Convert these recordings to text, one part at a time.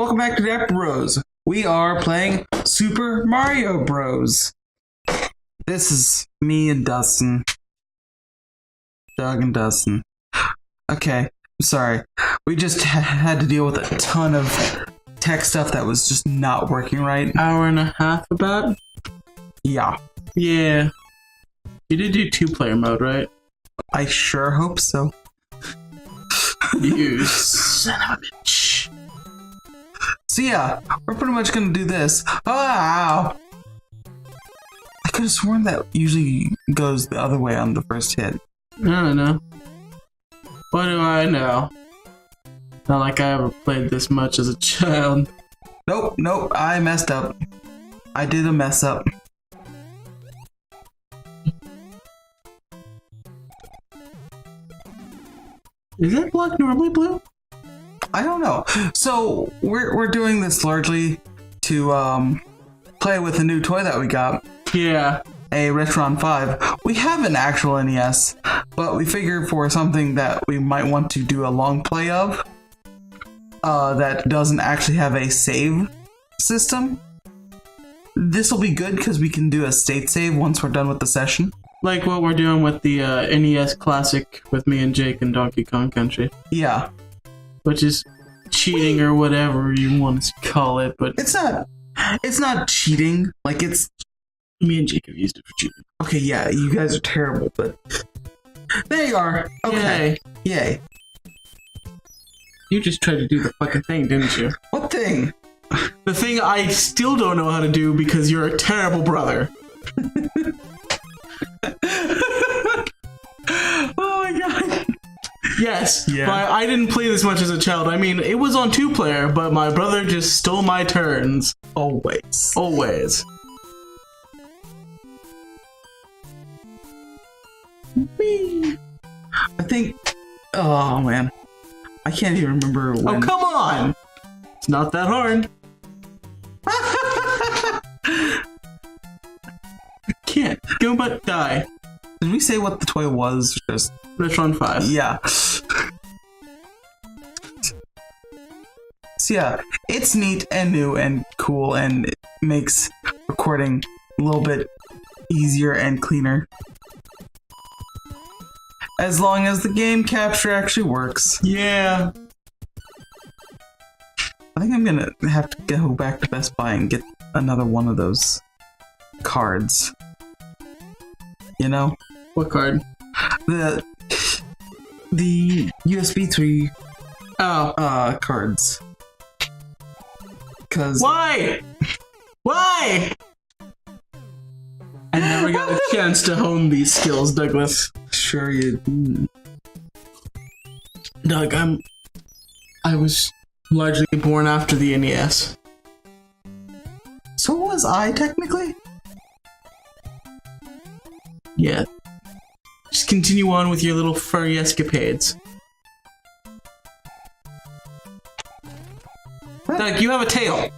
Welcome back to Dapper Bros. We are playing Super Mario Bros. This is me and Dustin. Doug and Dustin. Okay, I'm sorry. We just had to deal with a ton of tech stuff that was just not working right. Hour and a half about? Yeah. Yeah. You did do 2-player mode, right? I sure hope so. You son of a bitch. So yeah, we're pretty much gonna do this. Oh, ow! I could have sworn that usually goes the other way on the first hit. I don't know. What do I know? Not like I ever played this much as a child. Nope, I messed up. I did a mess up. Is that block normally blue? I don't know. So we're doing this largely to play with a new toy that we got. Yeah. A Retron 5. We have an actual NES, but we figured for something that we might want to do a long play of, that doesn't actually have a save system, this will be good because we can do a state save once we're done with the session. Like what we're doing with the NES Classic with me and Jake and Donkey Kong Country. Yeah. Which is cheating or whatever you want to call it, but it's not cheating. Like, it's me and Jake have used it for cheating. Okay, yeah, you guys are terrible, but there you are. Okay. Yay. You just tried to do the fucking thing, didn't you? What thing? The thing I still don't know how to do because you're a terrible brother. Oh my god. Yes, yeah. But I didn't play this much as a child. I mean, it was on 2-player, but my brother just stole my turns. Always. Always. Whee! I think... Oh, man. I can't even remember when... Oh, come on! It's not that hard. I can't. Go but die. Did we say what the toy was? Just Retron 5. Yeah. So yeah, it's neat and new and cool, and it makes recording a little bit easier and cleaner. As long as the game capture actually works. Yeah. I think I'm gonna have to go back to Best Buy and get another one of those cards. You know? What card? The USB 3 cards. Cause why? I never got a chance to hone these skills, Douglas. Sure you didn't. Doug, I was largely born after the NES. So was I, technically? Yeah. Just continue on with your little furry escapades. What? Doug, you have a tail!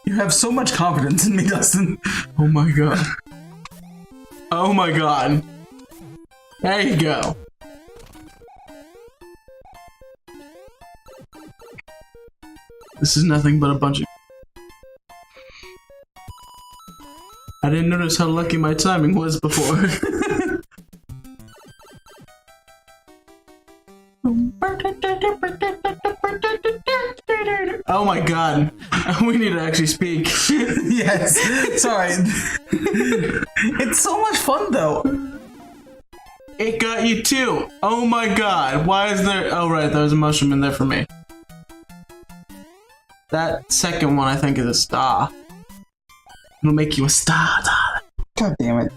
You have so much confidence in me, Dustin. Oh my god. Oh my god. There you go. This is nothing but a bunch of... I didn't notice how lucky my timing was before. Oh my god. We need to actually speak. Yes. Sorry. It's so much fun, though. It got you too. Oh my god. Why is there... Oh right, there's a mushroom in there for me. That second one I think is a star. It'll make you a star, darling. God damn it.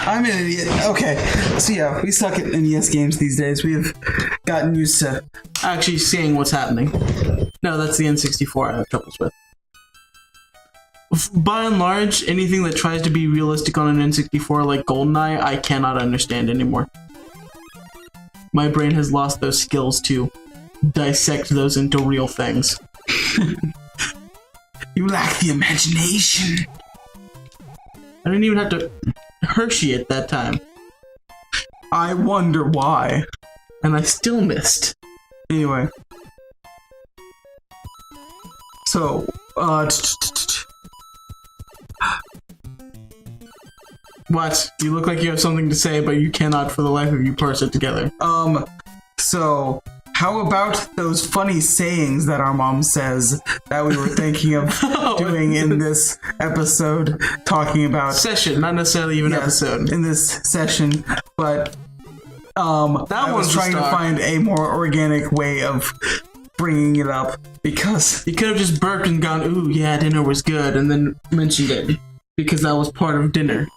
I'm an idiot. Okay, so yeah, we suck at NES games these days. We've gotten used to actually seeing what's happening. No, that's the N64 I have troubles with. By and large, anything that tries to be realistic on an N64 like GoldenEye, I cannot understand anymore. My brain has lost those skills to dissect those into real things. You lack the imagination. I didn't even have to Hershey it that time. I wonder why. And I still missed. Anyway. So, What? You look like you have something to say, but you cannot for the life of you parse it together. So, how about those funny sayings that our mom says that we were thinking of doing in this episode, talking about... Session, not necessarily even episode. In this session, but I was trying to find a more organic way of bringing it up, because... You could have just burped and gone, ooh, yeah, dinner was good, and then mentioned it, because that was part of dinner.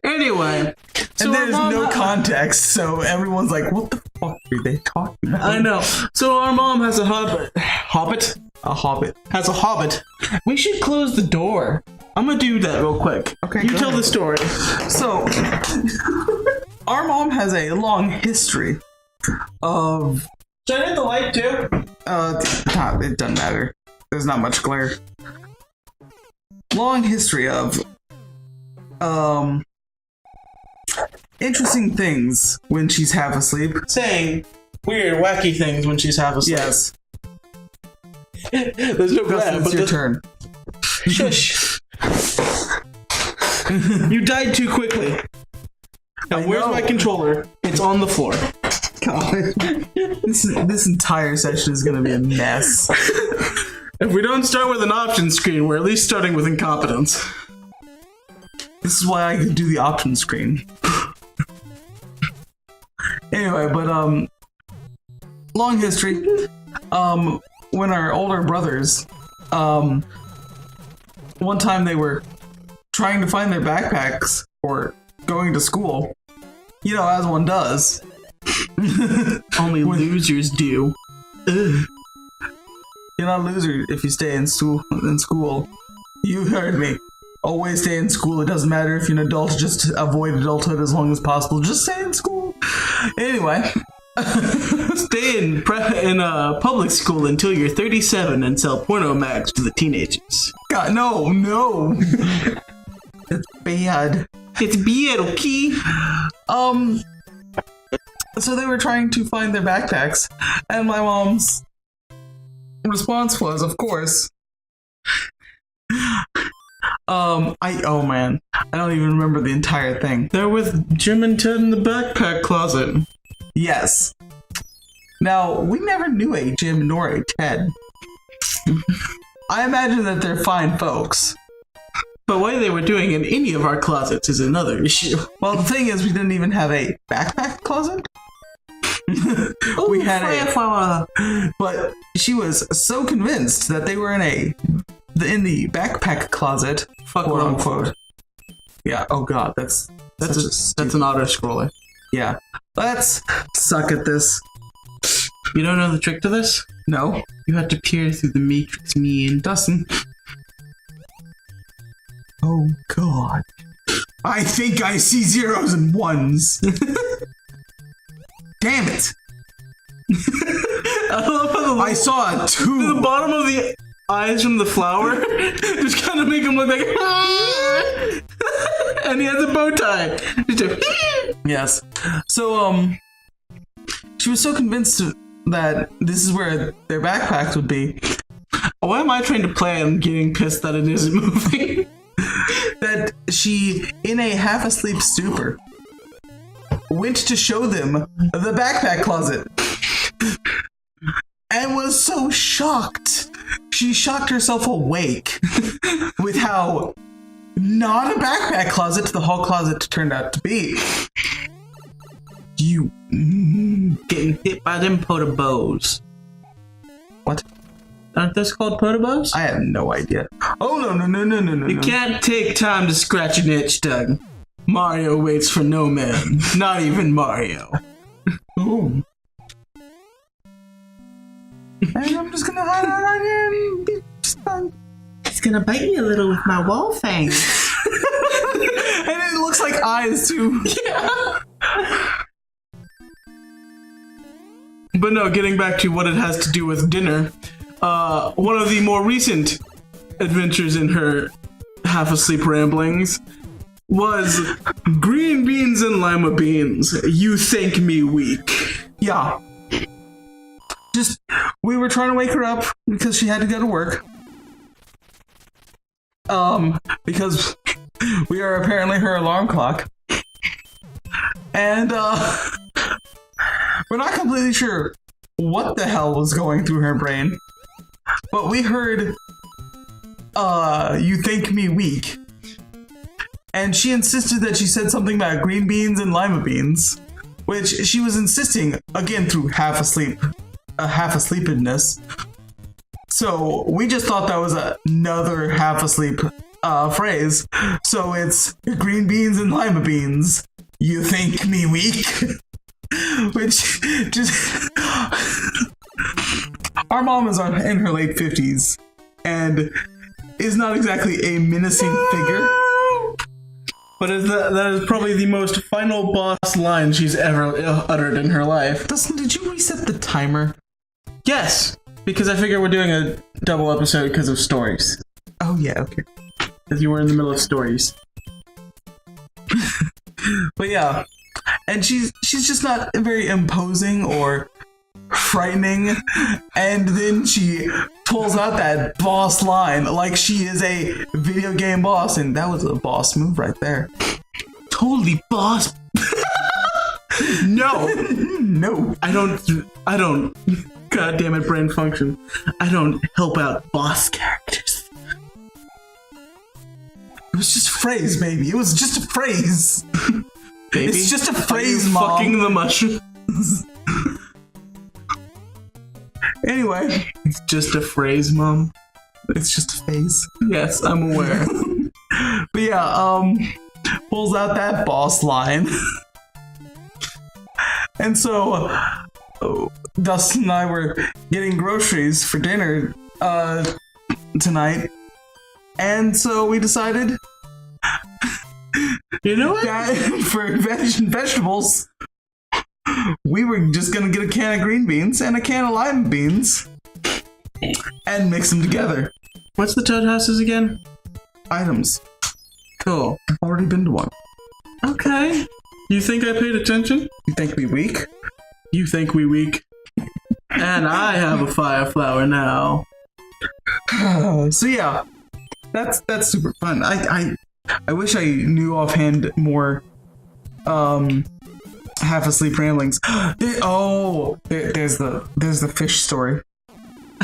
Anyway, so and there's no context, so everyone's like, what the fuck are they talking about? I know. So our mom has a hobbit. Has a hobbit. We should close the door. I'm gonna do that real quick. Okay, you tell the story. So, our mom has a long history of... Should I hit the light too? It doesn't matter. There's not much glare. Long history of interesting things when she's half asleep. Saying weird, wacky things when she's half asleep. Yes. There's no glare, it's your turn. Shush. You died too quickly. Now, where's my controller? It's on the floor. God. This entire session is gonna be a mess. If we don't start with an option screen, we're at least starting with incompetence. This is why I could do the option screen. Anyway, but long history. When our older brothers, one time they were trying to find their backpacks for going to school. You know, as one does. Only losers do. Ugh. You're not a loser if you stay in school. You heard me. Always stay in school. It doesn't matter if you're an adult. Just avoid adulthood as long as possible. Just stay in school. Anyway. Stay in public school until you're 37 and sell porno mags to the teenagers. God, no. It's bad. It's bad, okay? So they were trying to find their backpacks, and my mom's response was, of course, oh man, I don't even remember the entire thing. They're with Jim and Ted in the backpack closet. Yes. Now, we never knew a Jim nor a Ted. I imagine that they're fine folks. But what they were doing in any of our closets is another issue. Well, the thing is, we didn't even have a backpack closet. We had but she was so convinced that they were in the backpack closet, quote unquote. Yeah. Oh God, that's an auto scroller. Yeah. Let's suck at this. You don't know the trick to this? No. You have to peer through the matrix, me and Dustin. Oh God. I think I see zeros and ones. Damn it. I love how I saw a 2. The bottom of the eyes from the flower just kind of make him look like and he has a bow tie. Yes. So, she was so convinced that this is where their backpacks would be. Why am I trying to play and getting pissed that it isn't moving? That she, in a half-asleep stupor, went to show them the backpack closet. And was so shocked. She shocked herself awake with how not a backpack closet the hall closet turned out to be. You getting hit by them potabos. What? Aren't those called potabos? I have no idea. Oh, no. You can't take time to scratch an itch, Doug. Mario waits for no man. Not even Mario. Ooh. And I'm just gonna hide out right here and be fun. It's gonna bite me a little with my wall fangs. And it looks like eyes, too. Yeah. But no, getting back to what it has to do with dinner. One of the more recent adventures in her half-asleep ramblings was green beans and lima beans. You think me weak. Yeah. Just, we were trying to wake her up because she had to go to work. Because we are apparently her alarm clock. And, we're not completely sure what the hell was going through her brain. But we heard, you think me weak. And she insisted that she said something about green beans and lima beans, which she was insisting, again, through half asleepedness. So we just thought that was another half asleep phrase. So it's green beans and lima beans. You think me weak? Which just... Our mom is in her late 50s and is not exactly a menacing figure. But that is probably the most final boss line she's ever uttered in her life. Dustin, did you reset the timer? Yes, because I figure we're doing a double episode because of stories. Oh yeah, okay. Because you were in the middle of stories. But yeah, and she's just not very imposing or frightening, and then she pulls out that boss line like she is a video game boss, and that was a boss move right there. Totally boss. No. No. I don't, god damn it, brain function. I don't help out boss characters. It was just a phrase, baby. It was just a phrase. Baby? It's just a phrase, Mom. Fucking the mushrooms. Anyway, it's just a phrase, Mom. It's just a phase. Yes, I'm aware. But yeah, pulls out that boss line. And so, Dustin and I were getting groceries for dinner tonight. And so we decided, you know what? That for vegetables, we were just gonna get a can of green beans and a can of lima beans and mix them together. What's the Toad Houses again? Items. Cool. I've already been to one. Okay. You think I paid attention? You think we weak? You think we weak? And I have a fire flower now. So yeah, that's super fun. I wish I knew offhand more half asleep ramblings. There's the fish story.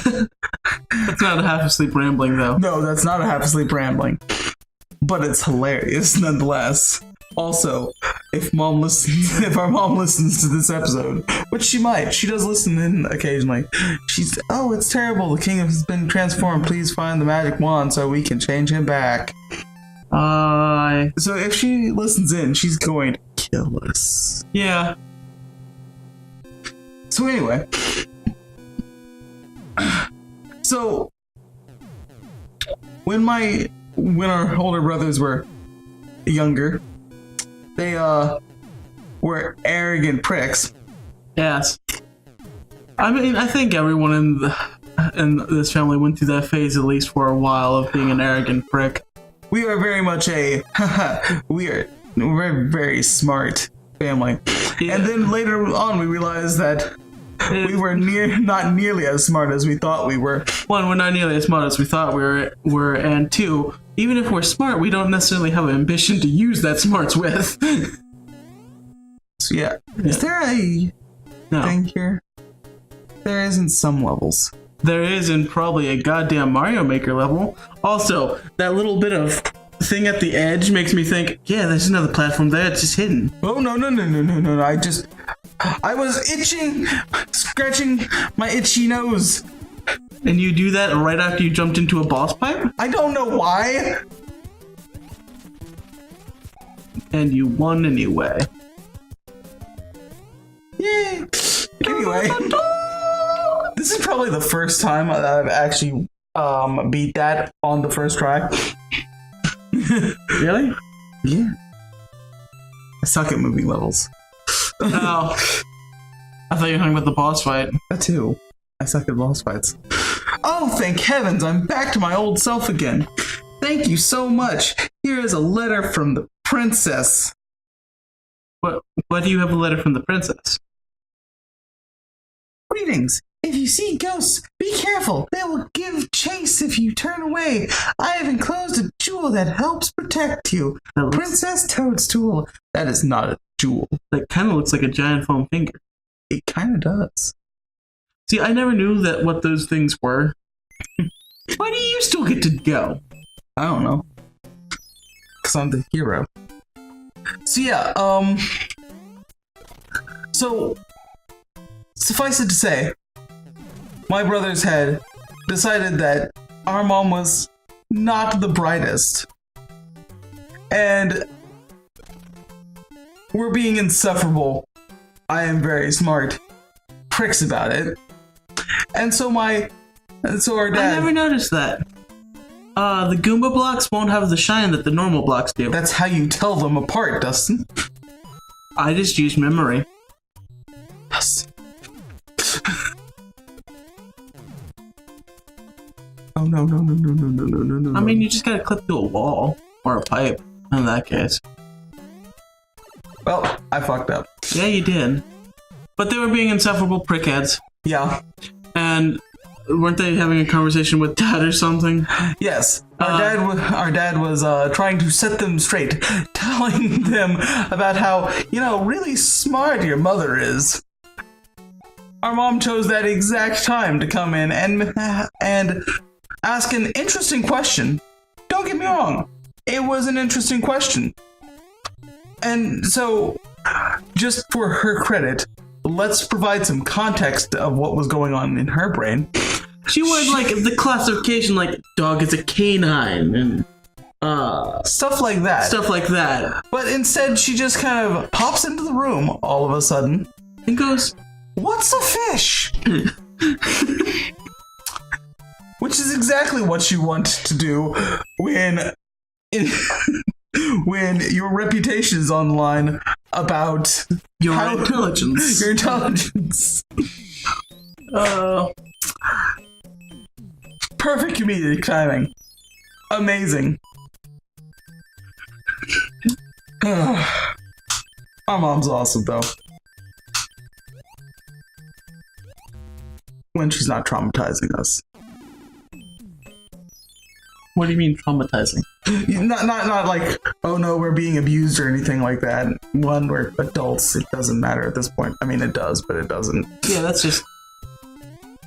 That's not a half asleep rambling though. No, that's not a half asleep rambling. But it's hilarious nonetheless. Also, if our mom listens to this episode, which she might, she does listen in occasionally. She's, oh, it's terrible. The king has been transformed. Please find the magic wand so we can change him back. So if she listens in, she's going to kill us. Yeah. So anyway, so when our older brothers were younger, they were arrogant pricks. Yes. I mean, I think everyone in this family went through that phase at least for a while of being an arrogant prick. We are very much we're very, very smart family. Yeah. And then later on we realized that we were not nearly as smart as we thought we were. One, we're not nearly as smart as we thought we were, and two, even if we're smart, we don't necessarily have an ambition to use that smarts with. So yeah. Is there a thing here? There is in some levels. There is in probably a goddamn Mario Maker level. Also, that little bit of thing at the edge makes me think, yeah, there's another platform there, it's just hidden. Oh, no. I was itching, scratching my itchy nose. And you do that right after you jumped into a boss pipe? I don't know why. And you won anyway. Yay. Anyway. This is probably the first time that I've actually beat that on the first try. Really? Yeah. I suck at moving levels. Oh. I thought you were talking about the boss fight. That too. I suck at boss fights. Oh, thank heavens, I'm back to my old self again. Thank you so much. Here is a letter from the princess. Why do you have a letter from the princess? Greetings. If you see ghosts, be careful. They will give chase if you turn away. I have enclosed a jewel that helps protect you. Princess Toadstool. That is not a jewel. That kind of looks like a giant foam finger. It kind of does. See, I never knew that what those things were. Why do you still get to go? I don't know. Because I'm the hero. So yeah, so suffice it to say, my brothers had decided that our mom was not the brightest. And we're being insufferable. I am very smart. Pricks about it. And so our dad... I never noticed that. The Goomba blocks won't have the shine that the normal blocks do. That's how you tell them apart, Dustin. I just use memory. Dustin. Oh no. I mean, you just gotta clip through a wall. Or a pipe, in that case. Well, I fucked up. Yeah, you did. But they were being insufferable prickheads. Yeah. And weren't they having a conversation with Dad or something? Yes. Our dad was trying to set them straight, telling them about how, really smart your mother is. Our mom chose that exact time to come in and ask an interesting question. Don't get me wrong. It was an interesting question. And so, just for her credit, let's provide some context of what was going on in her brain. She wanted, the classification, dog is a canine, and, stuff like that. Stuff like that. But instead, she just kind of pops into the room all of a sudden and goes, "What's a fish?" Which is exactly what you want to do when your reputation is on the line about your intelligence. Your intelligence. Perfect comedic timing. Amazing. Our mom's awesome, though. When she's not traumatizing us. What do you mean traumatizing? Not like, oh no, we're being abused or anything like that. One, we're adults. It doesn't matter at this point. I mean, it does, but it doesn't. Yeah, that's just...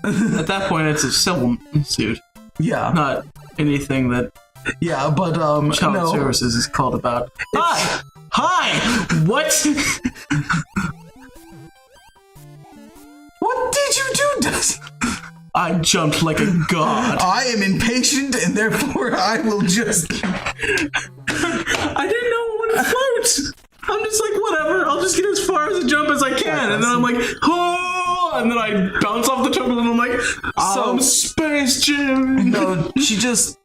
At that point, it's a civil suit. Yeah. Not anything that... Yeah, but, Child Services is called about. Hi! What? What did you do, Dustin? I jumped like a god. I am impatient, and therefore I will just... I didn't know when to float. I'm just like, whatever. I'll just get as far as a jump as I can. And then I'm like, oh! And then I bounce off the table, and I'm like, I'm Space Jim. No, she just...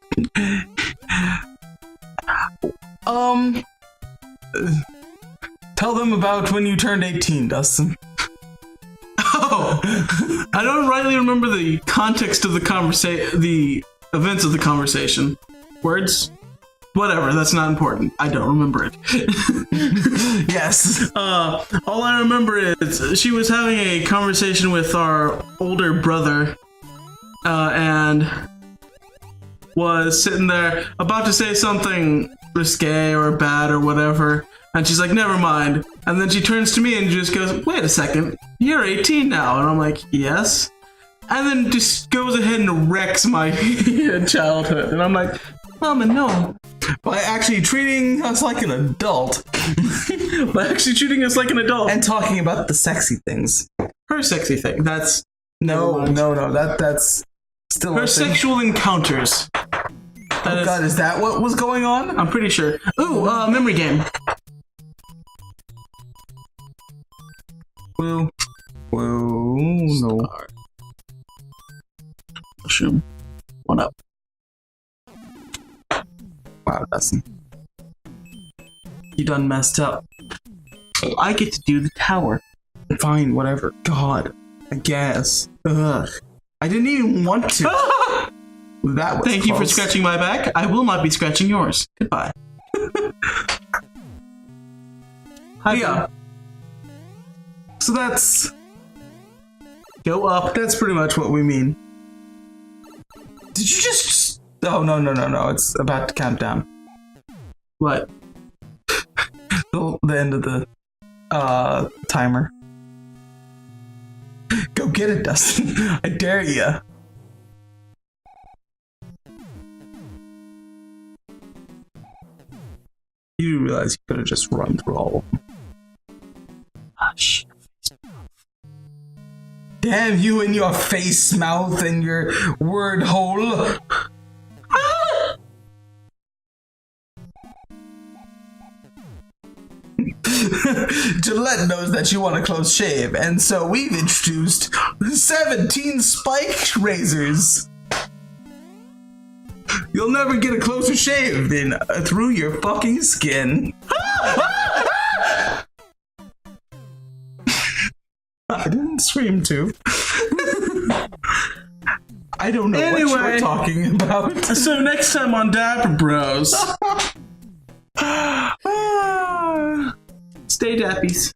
Tell them about when you turned 18, Dustin. Oh, I don't rightly remember the context of the conversation, the events of the conversation. Words? Whatever, that's not important. I don't remember it. Yes. All I remember is she was having a conversation with our older brother, and was sitting there about to say something risque or bad or whatever. And she's like, never mind. And then she turns to me and just goes, wait a second, you're 18 now. And I'm like, yes. And then just goes ahead and wrecks my childhood. And I'm like, Mama, no. By actually treating us like an adult. By actually treating us like an adult. And talking about the sexy things. Her sexy thing. That's... No. That's still her sexual encounters. Oh god, is that what was going on? I'm pretty sure. Ooh, memory game. Woo. No. Assume. 1 up. Wow, Dustin. You done messed up. I get to do the tower. Fine, whatever. God. I guess. Ugh. I didn't even want to. That was Thank you for scratching my back. I will not be scratching yours. Goodbye. Yeah. So that's Go up. That's pretty much what we mean. Did you just... Oh, no. It's about to count down. What? The end of the timer. Go get it, Dustin. I dare ya. You do realize you could have just run through all of them. Hush. Damn you and your face, mouth, and your word hole. Gillette knows that you want a close shave, and so we've introduced 17 spiked razors. You'll never get a closer shave than through your fucking skin. I didn't scream too. I don't know what you're talking about. So next time on Dapper Bros. Stay dappies.